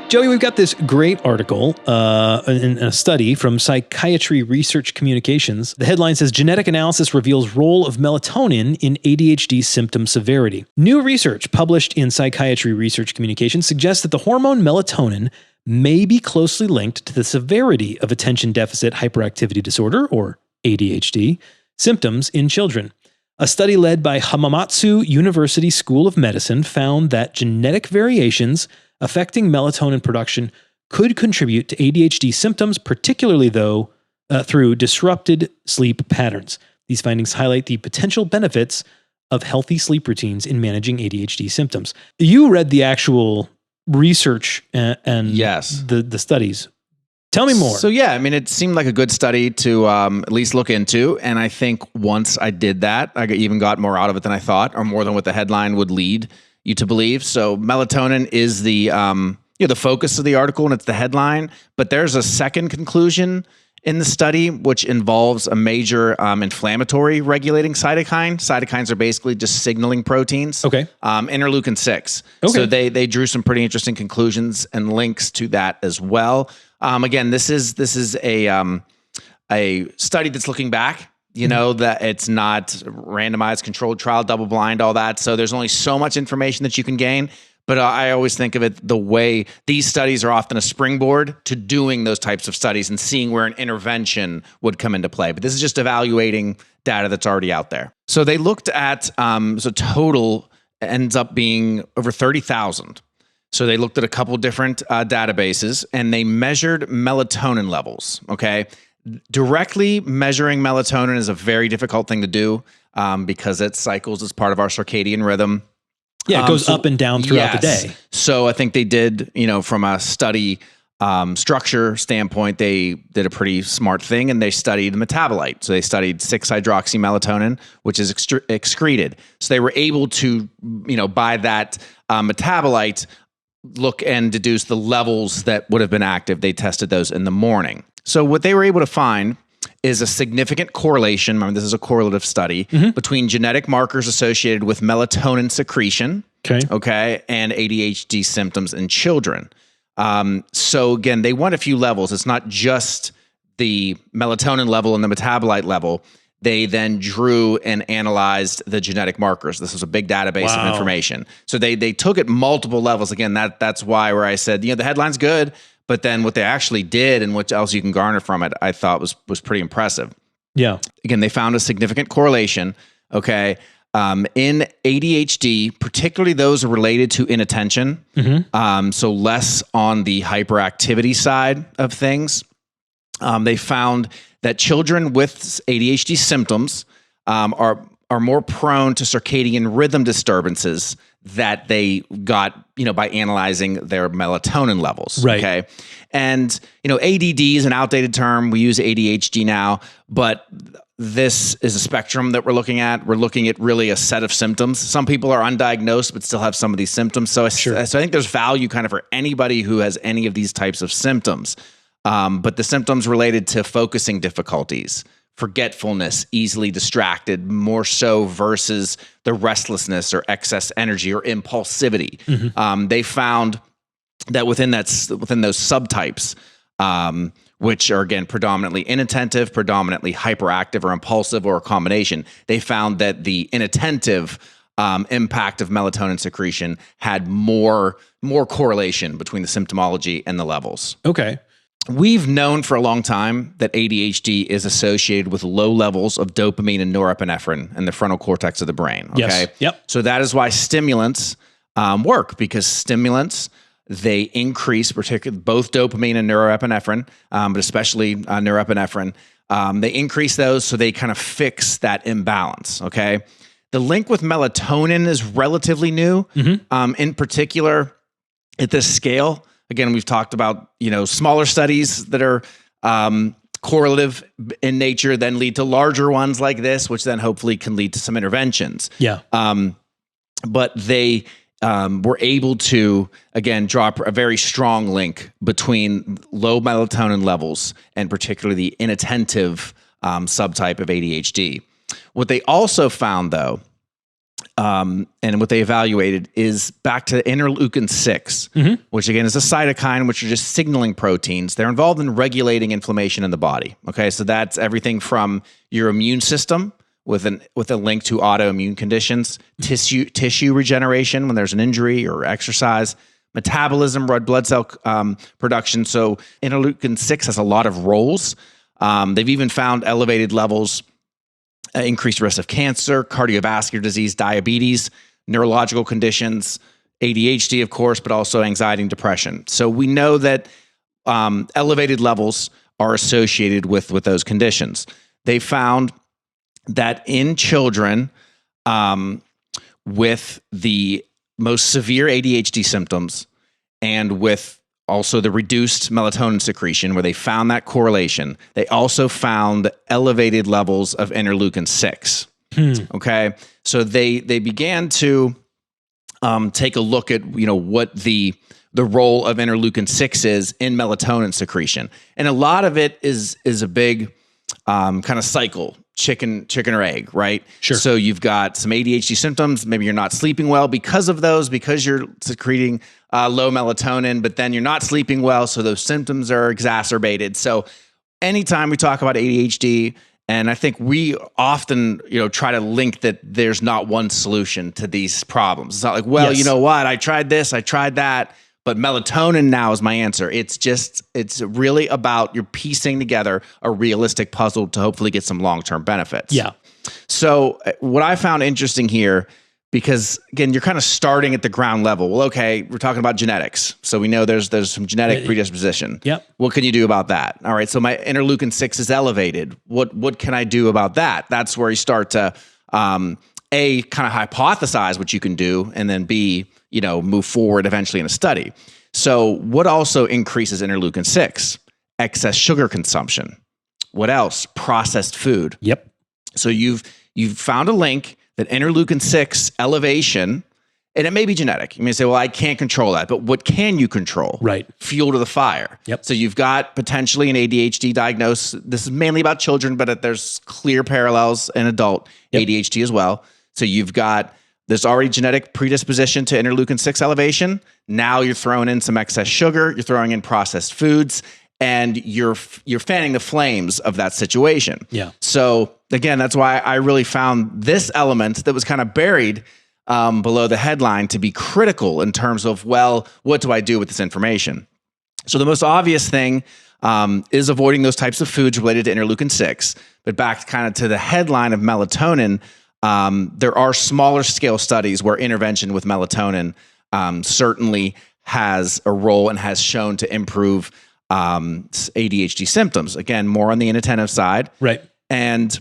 Joey, we've got this great article in a study from Psychiatry Research Communications. The headline says, Genetic Analysis Reveals Role of Melatonin in ADHD Symptom Severity. New research published in Psychiatry Research Communications suggests that the hormone melatonin may be closely linked to the severity of attention deficit hyperactivity disorder, or ADHD, symptoms in children. A study led by Hamamatsu University School of Medicine found that genetic variations affecting melatonin production could contribute to ADHD symptoms, particularly through disrupted sleep patterns. These findings highlight the potential benefits of healthy sleep routines in managing ADHD symptoms. You read the actual research and yes, the studies. Tell me more. So yeah, I mean, it seemed like a good study to at least look into. And I think once I did that, I even got more out of it than I thought, or more than what the headline would lead you to believe. So melatonin is the focus of the article, and it's the headline. But there's a second conclusion in the study, which involves a major inflammatory regulating cytokine. Cytokines are basically just signaling proteins. Okay. Interleukin 6. Okay. So they drew some pretty interesting conclusions and links to that as well. Again, this is a study that's looking back. You know, that it's not randomized, controlled trial, double blind, all that. So there's only so much information that you can gain. But I always think of it the way these studies are often a springboard to doing those types of studies and seeing where an intervention would come into play. But this is just evaluating data that's already out there. So they looked at, so total ends up being over 30,000. So they looked at a couple different databases, and they measured melatonin levels, okay? Directly measuring melatonin is a very difficult thing to do because it cycles as part of our circadian rhythm. Yeah, it goes up and down throughout the day. So I think they did, from a study structure standpoint, they did a pretty smart thing, and they studied metabolite. So they studied 6-hydroxymelatonin, which is excreted. So they were able to, by that metabolite, look and deduce the levels that would have been active. They tested those in the morning. So what they were able to find is a significant correlation, remember this is a correlative study, between genetic markers associated with melatonin secretion, and ADHD symptoms in children. So again, they went a few levels. It's not just the melatonin level and the metabolite level. They then drew and analyzed the genetic markers. This was a big database of information. So they took it multiple levels. Again, that's why where I said, the headline's good, but then what they actually did and what else you can garner from it, I thought was pretty impressive. Yeah. Again, they found a significant correlation, in ADHD, particularly those related to inattention. So less on the hyperactivity side of things. They found that children with ADHD symptoms are more prone to circadian rhythm disturbances that they got, by analyzing their melatonin levels. Right. Okay. And, ADD is an outdated term. We use ADHD now, but this is a spectrum that we're looking at. We're looking at really a set of symptoms. Some people are undiagnosed, but still have some of these symptoms. So I think there's value kind of for anybody who has any of these types of symptoms. But the symptoms related to focusing difficulties, forgetfulness, easily distracted, more so versus the restlessness or excess energy or impulsivity. They found that within those subtypes, which are again predominantly inattentive, predominantly hyperactive or impulsive, or a combination, they found that the inattentive impact of melatonin secretion had more correlation between the symptomology and the levels. Okay. We've known for a long time that ADHD is associated with low levels of dopamine and norepinephrine in the frontal cortex of the brain. Okay. Yes. Yep. So that is why stimulants work, because stimulants, they increase particularly both dopamine and norepinephrine, but especially norepinephrine. They increase those, so they kind of fix that imbalance. Okay. The link with melatonin is relatively new. In particular, at this scale. Again, we've talked about, smaller studies that are correlative in nature, then lead to larger ones like this, which then hopefully can lead to some interventions. Yeah. But they were able to, again, draw a very strong link between low melatonin levels and particularly the inattentive subtype of ADHD. What they also found, though, And what they evaluated is back to interleukin 6, which again is a cytokine, which are just signaling proteins. They're involved in regulating inflammation in the body. Okay, so that's everything from your immune system with a link to autoimmune conditions, tissue regeneration when there's an injury or exercise, metabolism, red blood cell production. So interleukin 6 has a lot of roles. They've even found elevated levels increased risk of cancer, cardiovascular disease, diabetes, neurological conditions, ADHD, of course, but also anxiety and depression. So we know that elevated levels are associated with those conditions. They found that in children with the most severe ADHD symptoms and with also the reduced melatonin secretion, where they found that correlation, they also found elevated levels of interleukin 6. Okay, so they began to take a look at what the role of interleukin 6 is in melatonin secretion, and a lot of it is a big kind of cycle. Chicken or egg, right? Sure. So you've got some ADHD symptoms. Maybe you're not sleeping well because of those, because you're secreting low melatonin, but then you're not sleeping well, so those symptoms are exacerbated. So anytime we talk about ADHD, and I think we often, try to link that there's not one solution to these problems. It's not like, well, Yes. you know what? I tried this, I tried that, but melatonin now is my answer. It's really about you're piecing together a realistic puzzle to hopefully get some long-term benefits. Yeah. So what I found interesting here, because again, you're kind of starting at the ground level. Well, okay, we're talking about genetics. So we know there's some genetic predisposition. Yep. What can you do about that? All right. So my interleukin 6 is elevated. What can I do about that? That's where you start to, A, kind of hypothesize what you can do, and then B, move forward eventually in a study. So what also increases interleukin 6? Excess sugar consumption. What else? Processed food. Yep. So you've found a link that interleukin 6 elevation, and it may be genetic. You may say, well, I can't control that, but what can you control? Right. Fuel to the fire. Yep. So you've got potentially an ADHD diagnosis. This is mainly about children, but there's clear parallels in adult ADHD as well. So there's already genetic predisposition to interleukin 6 elevation. Now you're throwing in some excess sugar, you're throwing in processed foods, and you're fanning the flames of that situation. Yeah. So again, that's why I really found this element that was kind of buried below the headline to be critical in terms of, well, what do I do with this information? So the most obvious thing is avoiding those types of foods related to interleukin 6. But back kind of to the headline of melatonin, there are smaller scale studies where intervention with melatonin certainly has a role and has shown to improve ADHD symptoms. Again, more on the inattentive side. Right. And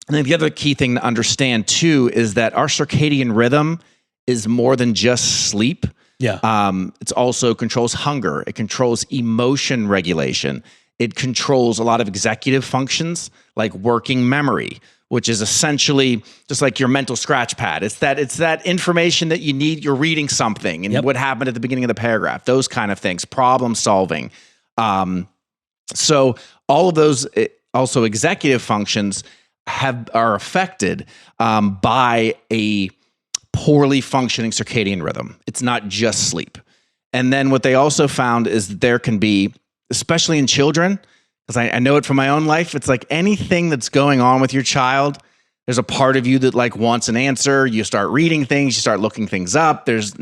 then the other key thing to understand too is that our circadian rhythm is more than just sleep. Yeah. It also controls hunger. It controls emotion regulation. It controls a lot of executive functions like working memory, which is essentially just like your mental scratch pad. It's that information that you need. You're reading something and what happened at the beginning of the paragraph, those kind of things, problem solving. So all of those also executive functions are affected by a poorly functioning circadian rhythm. It's not just sleep. And then what they also found is that there can be, especially in children, because I know it from my own life, it's like anything that's going on with your child, there's a part of you that like wants an answer. You start reading things, you start looking things up. There's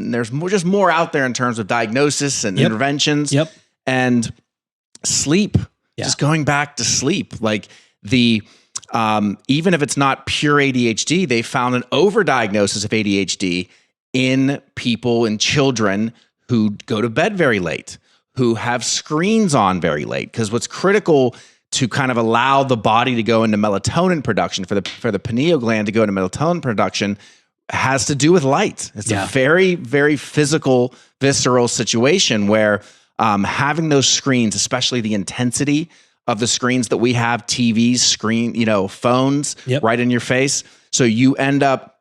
more out there in terms of diagnosis and interventions. Yep. And sleep, just going back to sleep, like even if it's not pure ADHD, they found an overdiagnosis of ADHD in people, in children who go to bed very late, who have screens on very late. Because what's critical to kind of allow the body to go into melatonin production, for the pineal gland to go into melatonin production, has to do with light. It's a very, very physical, visceral situation where having those screens, especially the intensity of the screens that we have, TVs, phones right in your face. So you end up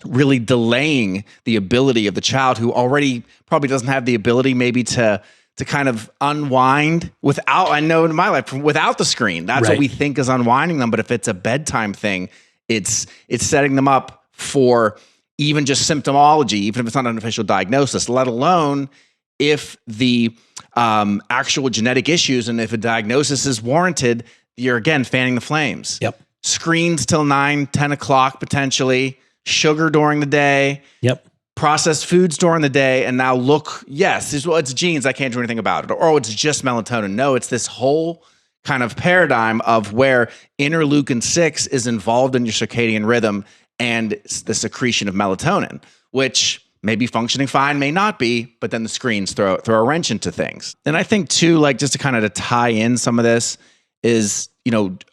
really delaying the ability of the child who already probably doesn't have the ability maybe to kind of unwind without, I know in my life, without the screen. That's what we think is unwinding them. But if it's a bedtime thing, it's setting them up for even just symptomology, even if it's not an official diagnosis, let alone if the actual genetic issues and if a diagnosis is warranted, you're again fanning the flames. Yep. Screens till 9, 10 o'clock potentially, sugar during the day. Yep. Processed foods during the day, and now look, yes, it's genes, I can't do anything about it. Or it's just melatonin. No, it's this whole kind of paradigm of where interleukin-6 is involved in your circadian rhythm and the secretion of melatonin, which may be functioning fine, may not be, but then the screens throw a wrench into things. And I think too, like just to kind of to tie in some of this is,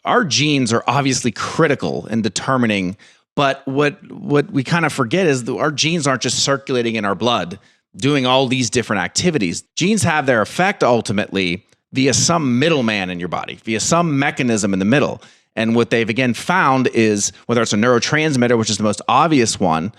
our genes are obviously critical in determining. But what we kind of forget is that our genes aren't just circulating in our blood, doing all these different activities. Genes have their effect ultimately via some middleman in your body, via some mechanism in the middle. And what they've again found is whether it's a neurotransmitter, which is the most obvious one,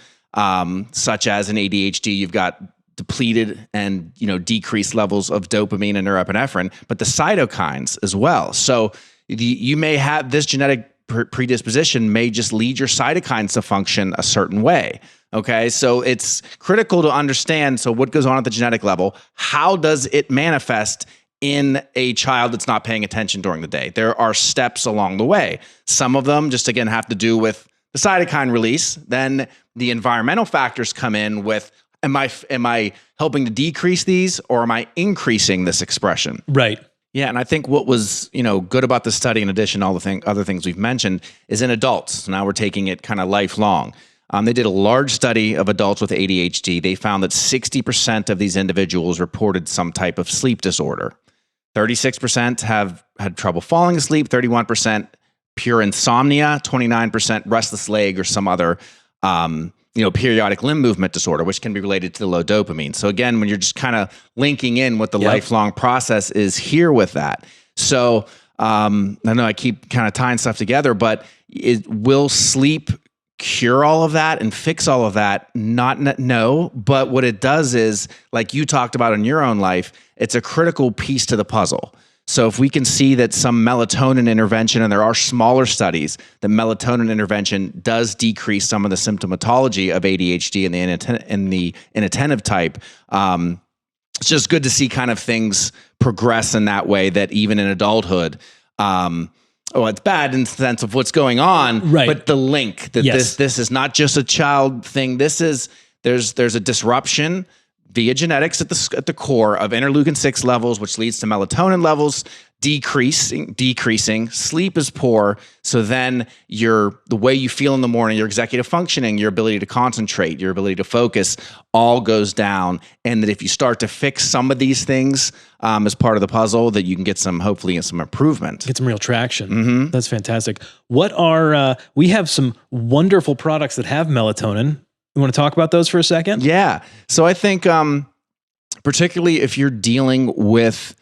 such as in ADHD, you've got depleted and decreased levels of dopamine and norepinephrine, but the cytokines as well. So you may have this genetic predisposition may just lead your cytokines to function a certain way. Okay. So it's critical to understand. So what goes on at the genetic level? How does it manifest in a child that's not paying attention during the day? There are steps along the way. Some of them just again have to do with the cytokine release. Then the environmental factors come in with, am I helping to decrease these or am I increasing this expression? Right. Yeah, and I think what was good about the study, in addition to all the other things we've mentioned, is in adults. So now we're taking it kind of lifelong. They did a large study of adults with ADHD. They found that 60% of these individuals reported some type of sleep disorder. 36% have had trouble falling asleep. 31% pure insomnia. 29% restless leg or some other periodic limb movement disorder, which can be related to the low dopamine. So again, when you're just kind of linking in what the lifelong process is here with that. So I know I keep kind of tying stuff together, but will sleep cure all of that and fix all of that? No. But what it does is, like you talked about in your own life, it's a critical piece to the puzzle. So if we can see that some melatonin intervention, and there are smaller studies, that melatonin intervention does decrease some of the symptomatology of ADHD and the inattentive type, it's just good to see kind of things progress in that way, that even in adulthood, it's bad in the sense of what's going on, right, but the link that this is not just a child thing. There's a disruption via genetics at the core of interleukin-6 levels, which leads to melatonin levels decreasing. Sleep is poor, so then the way you feel in the morning, your executive functioning, your ability to concentrate, your ability to focus, all goes down. And that if you start to fix some of these things as part of the puzzle, that you can get hopefully some improvement. Get some real traction. Mm-hmm. That's fantastic. We have some wonderful products that have melatonin. You want to talk about those for a second? Yeah. So I think particularly if you're dealing with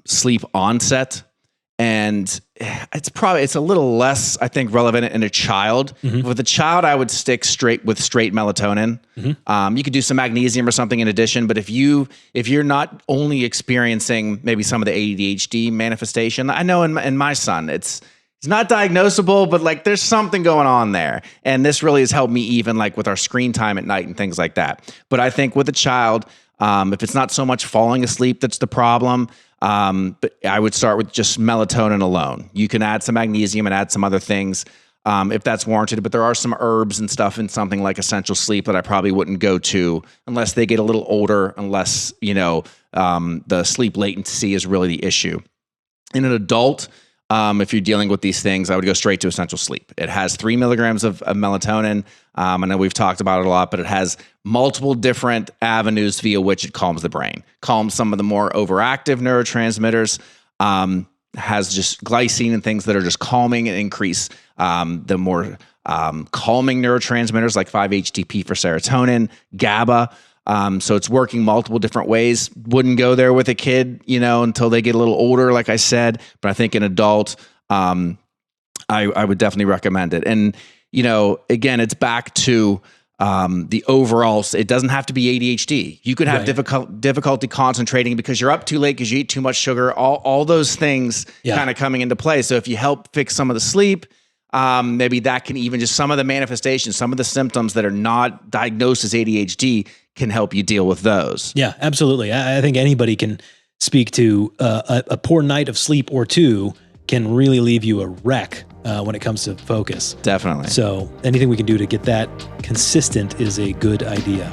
sleep onset, and it's a little less, I think, relevant in a child. Mm-hmm. With a child, I would stick straight melatonin. Mm-hmm. You could do some magnesium or something in addition, but if you're not only experiencing maybe some of the ADHD manifestation, I know in my son, it's not diagnosable, but like there's something going on there. And this really has helped me even like with our screen time at night and things like that. But I think with a child, if it's not so much falling asleep that's the problem, but I would start with just melatonin alone. You can add some magnesium and add some other things if that's warranted. But there are some herbs and stuff in something like essential sleep that I probably wouldn't go to unless they get a little older, unless, the sleep latency is really the issue. In an adult, if you're dealing with these things, I would go straight to essential sleep. It has 3 milligrams of melatonin. I know we've talked about it a lot, but it has multiple different avenues via which it calms the brain, calms some of the more overactive neurotransmitters, has just glycine and things that are just calming and increase the more calming neurotransmitters like 5-HTP for serotonin, GABA. So it's working multiple different ways. Wouldn't go there with a kid, until they get a little older, like I said. But I think an adult, I would definitely recommend it. And, again, it's back to the overall. It doesn't have to be ADHD. You could have difficulty concentrating because you're up too late because you eat too much sugar. All those things kind of coming into play. So if you help fix some of the sleep, maybe that can even just some of the manifestations, some of the symptoms that are not diagnosed as ADHD can help you deal with those. Yeah, absolutely. I think anybody can speak to a poor night of sleep or two can really leave you a wreck when it comes to focus. Definitely. So anything we can do to get that consistent is a good idea.